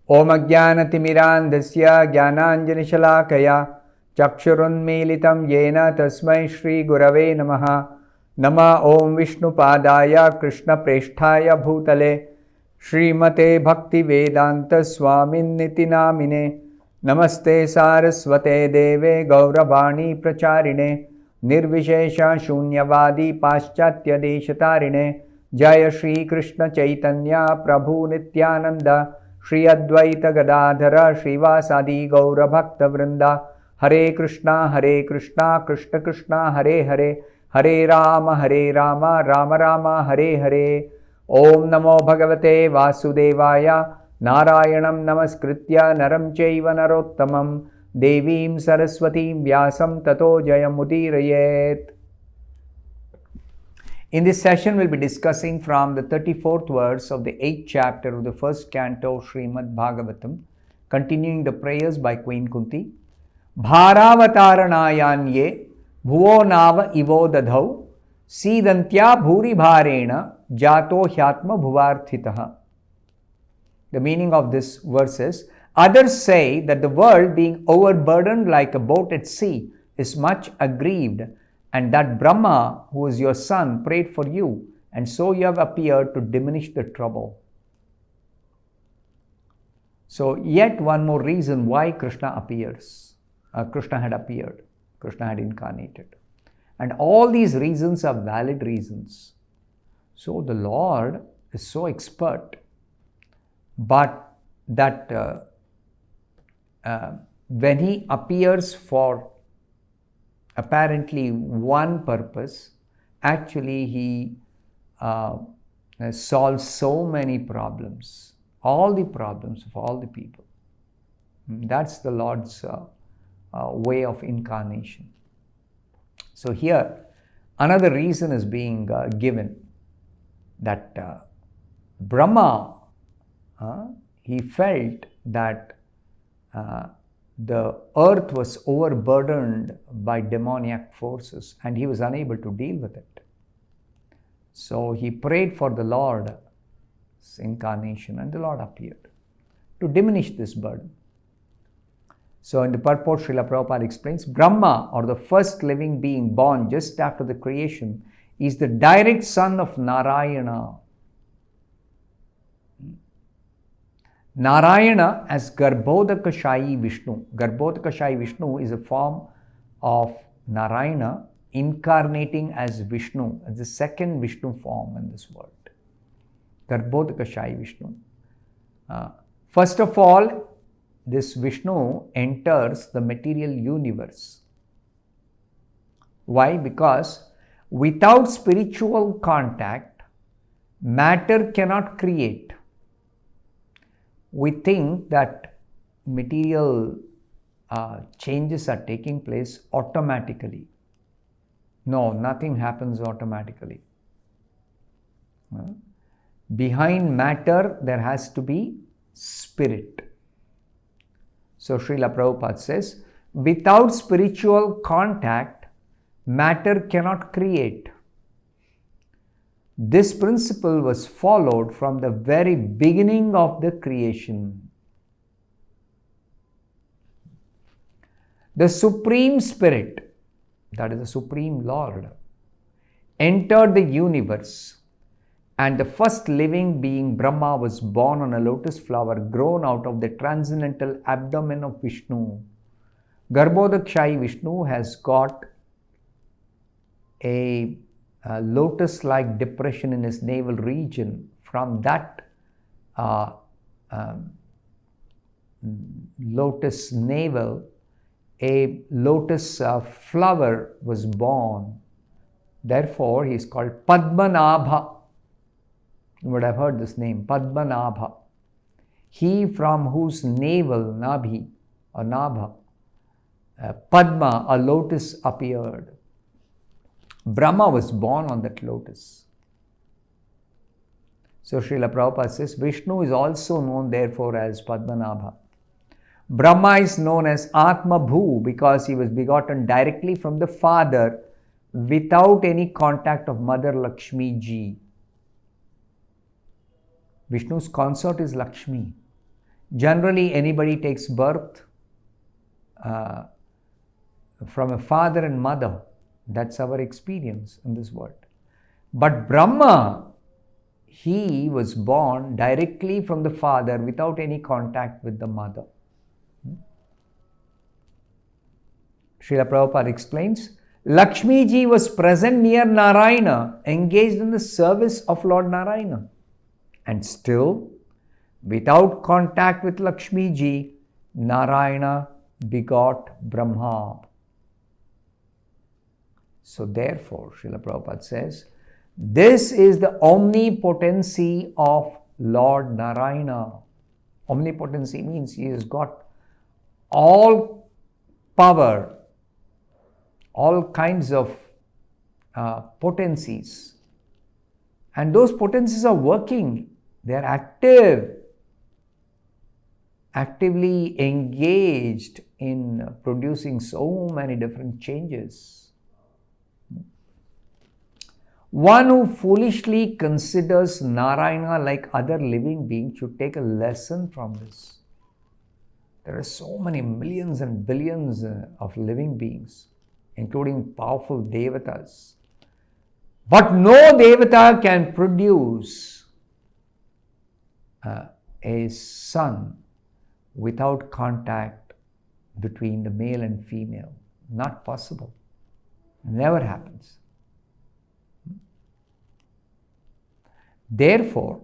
Om Ajnanatimirandasya Jnananjanishalaakaya Chakshurunmilitam Yena Tasmai Shri Gurave Namaha. Nama Om Vishnupadaya Krishna Presthaya Bhutale Srimate Bhaktivedanta Swamin Niti Namine. Namaste Saraswate Deve Gauravani Pracharine Nirvishesha Shunyavadi Paschatya Deshatarine Jaya Shri Krishna Chaitanya Prabhu Nityananda Shri Advaita Gadadhara Srivasadi Gaura Bhakta Vrinda Hare Krishna Krishna Krishna Hare Hare Hare Rama Rama Rama Hare Hare. Om Namo Bhagavate Vasudevaya Narayanam Namaskritya Naram Chaiva Narottamam Devim Saraswatim Vyasam Tato Jayamudirayet. In this session, we'll be discussing from the 34th verse of the 8th chapter of the first canto Srimad Bhagavatam, continuing the prayers by Queen Kunti. Bharavataranayan bhuvo nava ivo dadhau sidantya bhuri bharena jato hyatma bhuvarthitaha. The meaning of this verse is, others say that the world being overburdened like a boat at sea is much aggrieved, and that Brahma, who is your son, prayed for you, and so you have appeared to diminish the trouble. So yet one more reason why Krishna appears. Krishna had appeared. Krishna had incarnated. And all these reasons are valid reasons. So the Lord is so expert, but that when he appears for apparently one purpose, actually he solves so many problems, all the problems of all the people. That's the Lord's way of incarnation. So here, another reason is being given, that Brahma, he felt that the earth was overburdened by demoniac forces and he was unable to deal with it. So he prayed for the Lord's incarnation, and the Lord appeared to diminish this burden. So in the purport, Srila Prabhupada explains, Brahma, or the first living being born just after the creation, is the direct son of Narayana. Narayana as Garbhodakashayi Vishnu. Garbhodakashayi Vishnu is a form of Narayana incarnating as Vishnu, as the second Vishnu form in this world. Garbhodakashayi Vishnu. First of all, this Vishnu enters the material universe. Why? Because without spiritual contact, matter cannot create. We think that material changes are taking place automatically. No, nothing happens automatically. Behind matter, there has to be spirit. So Srila Prabhupada says, without spiritual contact, matter cannot create. This principle was followed from the very beginning of the creation. The Supreme Spirit, that is the Supreme Lord, entered the universe, and the first living being Brahma was born on a lotus flower grown out of the transcendental abdomen of Vishnu. Garbhodakashayi Vishnu has got a lotus-like depression in his navel region. From that lotus navel, a lotus flower was born. Therefore, he is called Padmanabha. You would have heard this name, Padmanabha. He from whose navel, Nabhi or Nabha, Padma, a lotus, appeared. Brahma was born on that lotus. So Srila Prabhupada says, Vishnu is also known therefore as Padmanabha. Brahma is known as Atma Bhu because he was begotten directly from the father without any contact of Mother Lakshmi Ji. Vishnu's consort is Lakshmi. Generally, anybody takes birth from a father and mother. That's our experience in this world. But Brahma, he was born directly from the father without any contact with the mother. Srila Prabhupada explains, Lakshmi ji was present near Narayana, engaged in the service of Lord Narayana. And still, without contact with Lakshmi ji, Narayana begot Brahma. So therefore, Srila Prabhupada says, this is the omnipotency of Lord Narayana. Omnipotency means he has got all power, all kinds of potencies. And those potencies are working. They are actively engaged in producing so many different changes. One who foolishly considers Narayana like other living beings should take a lesson from this. There are so many millions and billions of living beings, including powerful devatas. But no devata can produce a son without contact between the male and female. Not possible. Never happens. Therefore,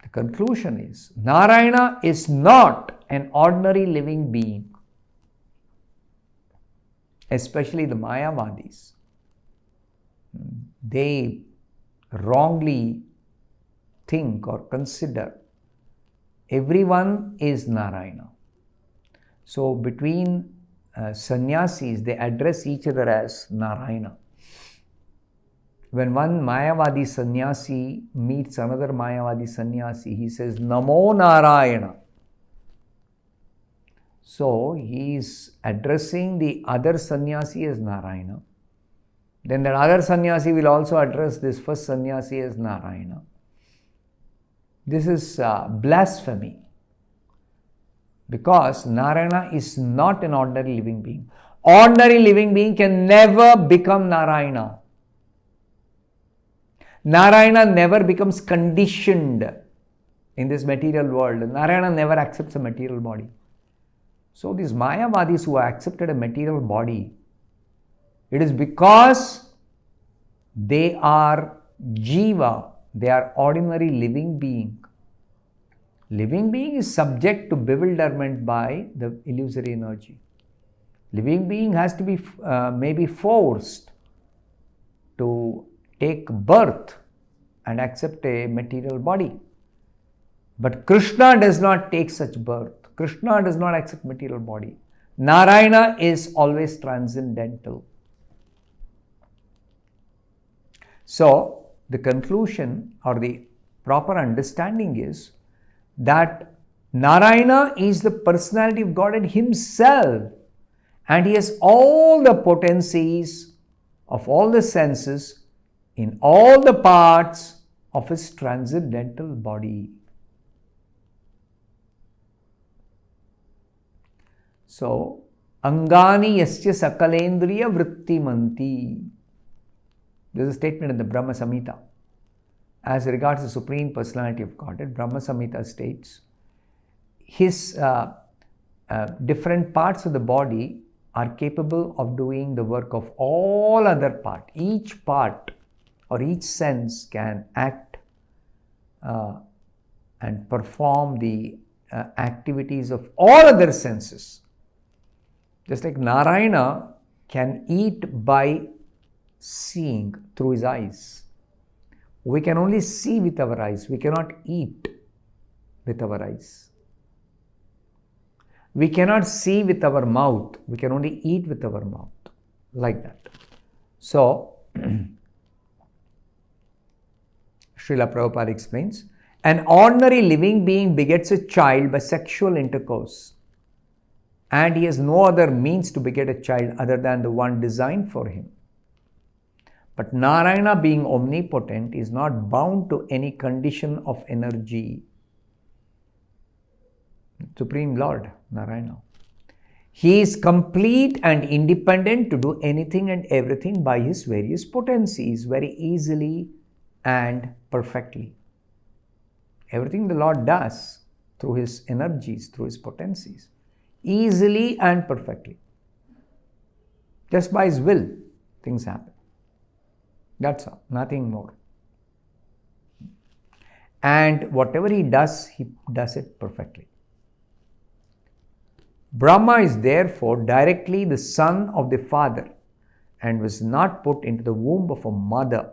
the conclusion is, Narayana is not an ordinary living being. Especially the Mayavadis. They wrongly think or consider everyone is Narayana. So between sannyasis, they address each other as Narayana. When one Mayavadi sannyasi meets another Mayavadi sannyasi, he says, Namo Narayana. So he is addressing the other sannyasi as Narayana. Then that other sannyasi will also address this first sannyasi as Narayana. This is blasphemy. Because Narayana is not an ordinary living being. Ordinary living being can never become Narayana. Narayana never becomes conditioned in this material world. Narayana never accepts a material body. So these Mayavadis who have accepted a material body, it is because they are jiva, they are ordinary living being. Living being is subject to bewilderment by the illusory energy. Living being has to be maybe forced to take birth and accept a material body. But Krishna does not take such birth. Krishna does not accept material body. Narayana is always transcendental. So, the conclusion or the proper understanding is that Narayana is the personality of Godhead himself, and he has all the potencies of all the senses in all the parts of his transcendental body. So, Angani yasya sakalendriya vrittimanti. There is a statement in the Brahma Samhita. As regards the Supreme Personality of Godhead, Brahma Samhita states, his different parts of the body are capable of doing the work of all other parts. Each part or each sense can act and perform the activities of all other senses. Just like Narayana can eat by seeing through his eyes. We can only see with our eyes. We cannot eat with our eyes. We cannot see with our mouth. We can only eat with our mouth. Like that. So, Srila Prabhupada explains, an ordinary living being begets a child by sexual intercourse, and he has no other means to beget a child other than the one designed for him. But Narayana, being omnipotent, is not bound to any condition of energy. Supreme Lord, Narayana. He is complete and independent to do anything and everything by his various potencies very easily and perfectly. Everything the Lord does through his energies, through his potencies, easily and perfectly. Just by his will, things happen. That's all, nothing more. And whatever he does it perfectly. Brahma is therefore directly the son of the Father and was not put into the womb of a mother.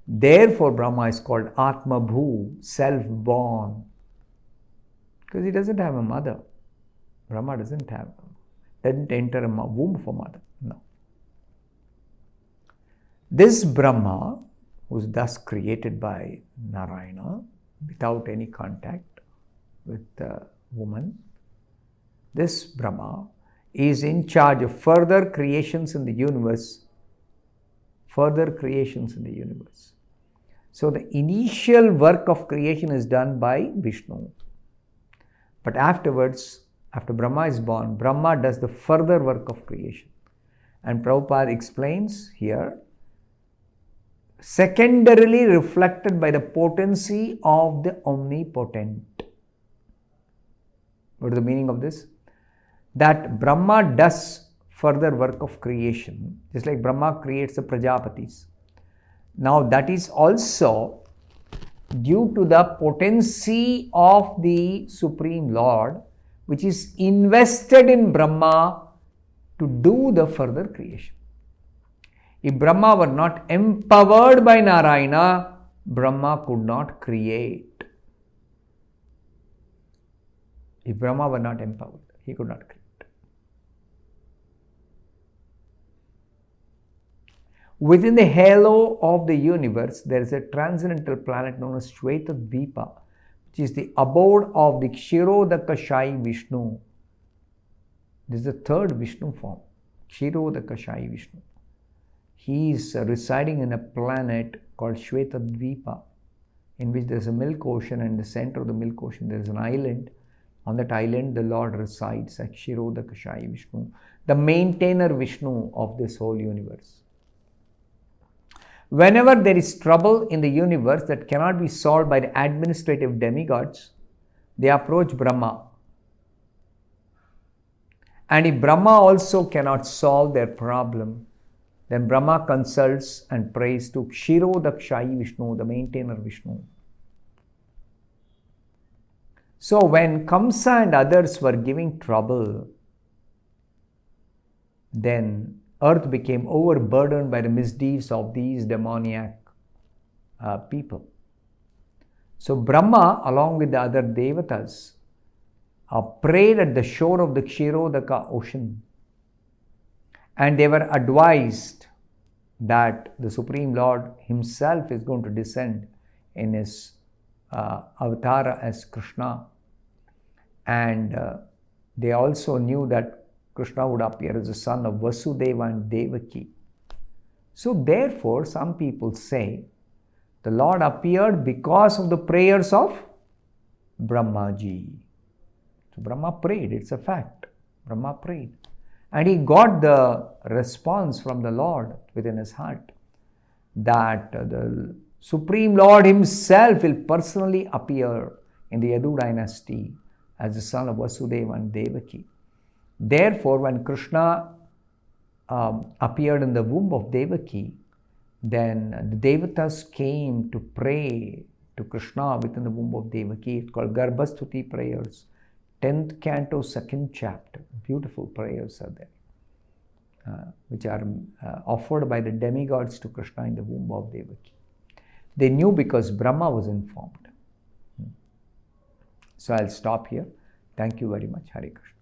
Therefore, Brahma is called Atma Bhu, self-born. Because he doesn't have a mother. Brahma doesn't enter a womb of a mother. No. This Brahma, who is thus created by Narayana without any contact with the woman, this Brahma is in charge of further creations in the universe. So the initial work of creation is done by Vishnu. But afterwards, after Brahma is born, Brahma does the further work of creation. And Prabhupada explains here, secondarily reflected by the potency of the omnipotent. What is the meaning of this? That Brahma does further work of creation, just like Brahma creates the Prajapatis. Now that is also due to the potency of the Supreme Lord, which is invested in Brahma to do the further creation. If Brahma were not empowered by Narayana, Brahma could not create. If Brahma were not empowered, he could not create. Within the halo of the universe, there is a transcendental planet known as Shvetadvipa, which is the abode of the Kshirodakashayi Vishnu. This is the third Vishnu form, Kshirodakashayi Vishnu. He is residing in a planet called Shvetadvipa, in which there is a milk ocean, and in the center of the milk ocean there is an island. On that island, the Lord resides as Kshirodakashayi Vishnu, the maintainer Vishnu of this whole universe. Whenever there is trouble in the universe that cannot be solved by the administrative demigods, they approach Brahma. And if Brahma also cannot solve their problem, then Brahma consults and prays to Kshirodakashayi Vishnu, the maintainer Vishnu. So when Kamsa and others were giving trouble, then earth became overburdened by the misdeeds of these demoniac people. So Brahma, along with the other devatas, prayed at the shore of the Kshirodaka ocean, and they were advised that the Supreme Lord himself is going to descend in his avatara as Krishna, and they also knew that Krishna would appear as the son of Vasudeva and Devaki. So therefore, some people say the Lord appeared because of the prayers of Brahmaji. So Brahma prayed, it's a fact. Brahma prayed. And he got the response from the Lord within his heart that the Supreme Lord himself will personally appear in the Yadu dynasty as the son of Vasudeva and Devaki. Therefore, when Krishna appeared in the womb of Devaki, then the devatas came to pray to Krishna within the womb of Devaki. It's called Garbhastuti prayers. 10th canto, 2nd chapter. Beautiful prayers are there, which are offered by the demigods to Krishna in the womb of Devaki. They knew because Brahma was informed. So I'll stop here. Thank you very much. Hare Krishna.